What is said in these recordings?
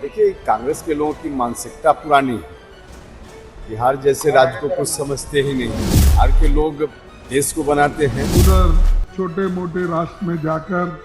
देखिए, कांग्रेस के लोगों की मानसिकता पुरानी है। बिहार जैसे राज्य को कुछ समझते ही नहीं। बिहार के लोग देश को बनाते हैं। उधर छोटे मोटे राष्ट्र में जाकर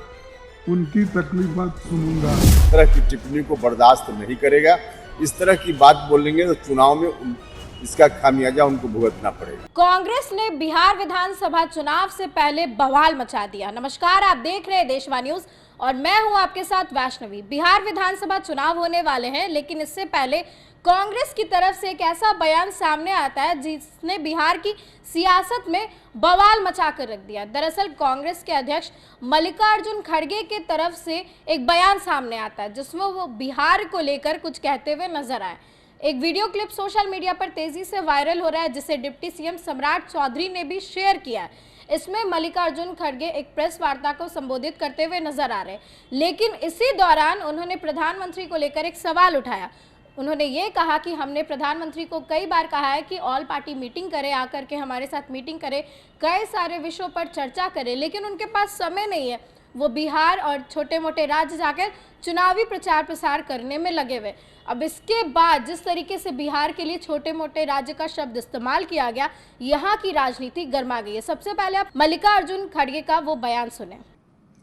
उनकी तकलीफात सुनूंगा। इस तरह की टिप्पणी को बर्दाश्त नहीं करेगा। इस तरह की बात बोलेंगे तो चुनाव में इसका खामियाजा उनको भुगतना पड़ेगा। कांग्रेस ने बिहार विधानसभा चुनाव से पहले बवाल मचा दिया। नमस्कार, आप देख रहे हैं देशवा न्यूज और मैं हूं आपके साथ वैष्णवी। बिहार विधानसभा चुनाव होने वाले हैं, लेकिन इससे पहले कांग्रेस की तरफ से एक ऐसा बयान सामने आता है जिसने बिहार की सियासत में बवाल मचा कर रख दिया। दरअसल कांग्रेस के अध्यक्ष मल्लिकार्जुन खड़गे की तरफ से एक बयान सामने आता है जिसमें वो बिहार को लेकर कुछ कहते हुए नजर आए। एक वीडियो क्लिप सोशल मीडिया पर तेजी से वायरल हो रहा है, जिसे डिप्टी सीएम सम्राट चौधरी ने भी शेयर किया है। इसमें मल्लिकार्जुन खड़गे एक प्रेस वार्ता को संबोधित करते हुए नजर आ रहे हैं, लेकिन इसी दौरान उन्होंने प्रधानमंत्री को लेकर एक सवाल उठाया। उन्होंने ये कहा कि हमने प्रधानमंत्री को कई बार कहा है कि ऑल पार्टी मीटिंग करे, आकर के हमारे साथ मीटिंग करे, कई सारे विषयों पर चर्चा करे, लेकिन उनके पास समय नहीं है। वो बिहार और छोटे मोटे राज्य जाकर चुनावी प्रचार प्रसार करने में लगे हुए। अब इसके बाद जिस तरीके से बिहार के लिए छोटे मोटे राज्य का शब्द इस्तेमाल किया गया, यहाँ की राजनीति गर्मा गई है। सबसे पहले आप मल्लिकार्जुन खड़गे का वो बयान सुने।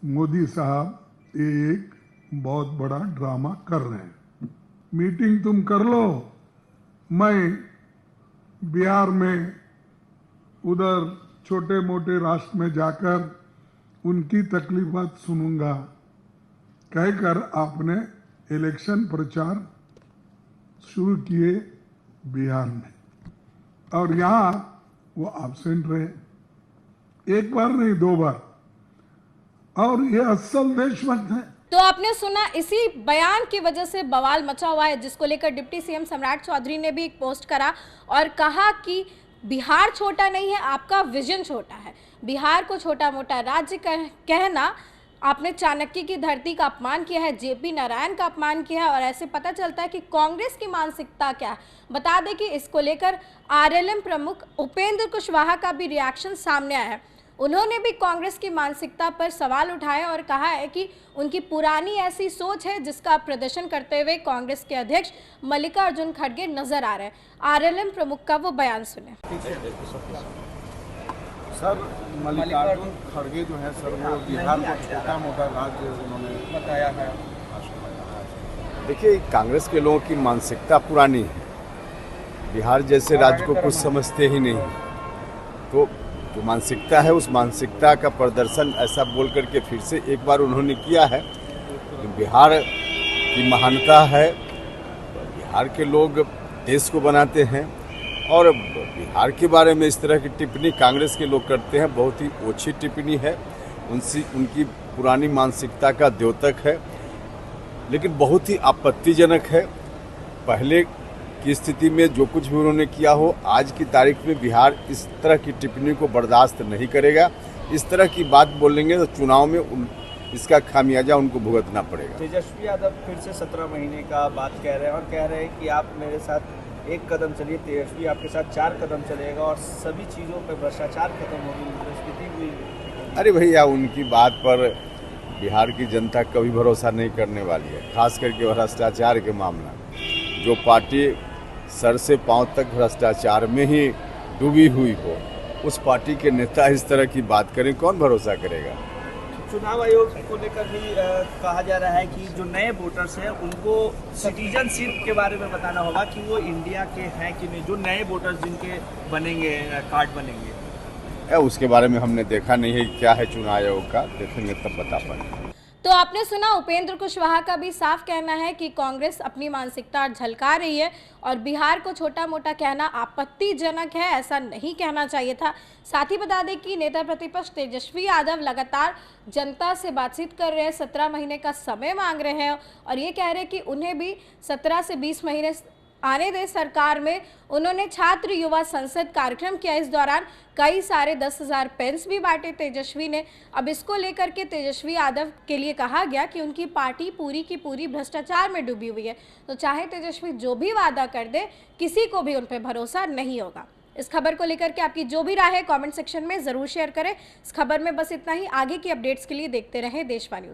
मोदी साहब एक बहुत बड़ा ड्रामा कर रहे हैं। मीटिंग तुम कर लो, मैं बिहार में उधर छोटे मोटे राष्ट्र में जाकर उनकी तकलीफात सुनूंगा कहकर आपने इलेक्शन प्रचार शुरू किए बिहार में, और यहाँ वो एब्सेंट रहे, एक बार नहीं दो बार, और ये असल देशभक्त है। तो आपने सुना, इसी बयान की वजह से बवाल मचा हुआ है, जिसको लेकर डिप्टी सीएम सम्राट चौधरी ने भी एक पोस्ट करा और कहा कि बिहार छोटा नहीं है, आपका विजन छोटा है। बिहार को छोटा मोटा राज्य कहना, आपने चाणक्य की धरती का अपमान किया है, जेपी नारायण का अपमान किया है, और ऐसे पता चलता है कि कांग्रेस की मानसिकता क्या है। बता दें कि इसको लेकर आरएलएम प्रमुख उपेंद्र कुशवाहा का भी रिएक्शन सामने आया है। उन्होंने भी कांग्रेस की मानसिकता पर सवाल उठाए और कहा है कि उनकी पुरानी ऐसी सोच है जिसका प्रदर्शन करते हुए कांग्रेस के अध्यक्ष मल्लिकार्जुन खड़गे नजर आ रहे हैं। आरएलएम प्रमुख का वो बयान सुने। सर, मल्लिकार्जुन खड़गे जो है सर, वो बिहार को छोटा मोटा राज्य उन्होंने बताया है। देखिए, कांग्रेस के लोगों की मानसिकता पुरानी है। बिहार जैसे राज्य को कुछ समझते ही नहीं। तो जो मानसिकता है, उस मानसिकता का प्रदर्शन ऐसा बोल करके फिर से एक बार उन्होंने किया है। बिहार की महानता है, बिहार के लोग देश को बनाते हैं, और बिहार के बारे में इस तरह की टिप्पणी कांग्रेस के लोग करते हैं, बहुत ही ओछी टिप्पणी है। उनकी पुरानी मानसिकता का द्योतक है, लेकिन बहुत ही आपत्तिजनक है। पहले की स्थिति में जो कुछ भी उन्होंने किया हो, आज की तारीख में बिहार इस तरह की टिप्पणी को बर्दाश्त नहीं करेगा। इस तरह की बात बोलेंगे तो चुनाव में इसका खामियाजा उनको भुगतना पड़ेगा। तेजस्वी यादव फिर से 17 महीने का बात कह रहे हैं और कह रहे हैं कि आप मेरे साथ एक कदम चलिए, तेजस्वी आपके साथ 4 कदम चलेगा और सभी चीज़ों पर भ्रष्टाचार खत्म होगी, मुद्रास्फीति हुई। अरे भैया, उनकी बात पर बिहार की जनता कभी भरोसा नहीं करने वाली है, खास करके भ्रष्टाचार के मामला। जो पार्टी सर से पांव तक भ्रष्टाचार में ही डूबी हुई हो, उस पार्टी के नेता इस तरह की बात करें, कौन भरोसा करेगा। चुनाव आयोग को लेकर भी कहा जा रहा है कि जो नए वोटर्स हैं उनको सिटीजनशिप के बारे में बताना होगा कि वो इंडिया के हैं कि नहीं, जो नए वोटर्स जिनके बनेंगे, कार्ड बनेंगे। उसके बारे में हमने देखा नहीं है क्या है चुनाव आयोग का, देखेंगे तब बता पाएंगे। तो आपने सुना, उपेंद्र कुशवाहा का भी साफ कहना है कि कांग्रेस अपनी मानसिकता झलका रही है और बिहार को छोटा मोटा कहना आपत्तिजनक है, ऐसा नहीं कहना चाहिए था। साथ ही बता दें कि नेता प्रतिपक्ष तेजस्वी यादव लगातार जनता से बातचीत कर रहे हैं, 17 महीने का समय मांग रहे हैं और ये कह रहे हैं कि उन्हें भी 17 से 20 महीने आने दे सरकार में। उन्होंने छात्र युवा संसद कार्यक्रम किया, इस दौरान कई सारे 10,000 पेन्स भी बांटे तेजस्वी ने। अब इसको लेकर के तेजस्वी यादव के लिए कहा गया कि उनकी पार्टी पूरी की पूरी भ्रष्टाचार में डूबी हुई है, तो चाहे तेजस्वी जो भी वादा कर दे, किसी को भी उन पर भरोसा नहीं होगा। इस खबर को लेकर के आपकी जो भी राय है कमेंट सेक्शन में जरूर शेयर करें। इस खबर में बस इतना ही। आगे की अपडेट्स के लिए देखते रहें देशवा न्यूज।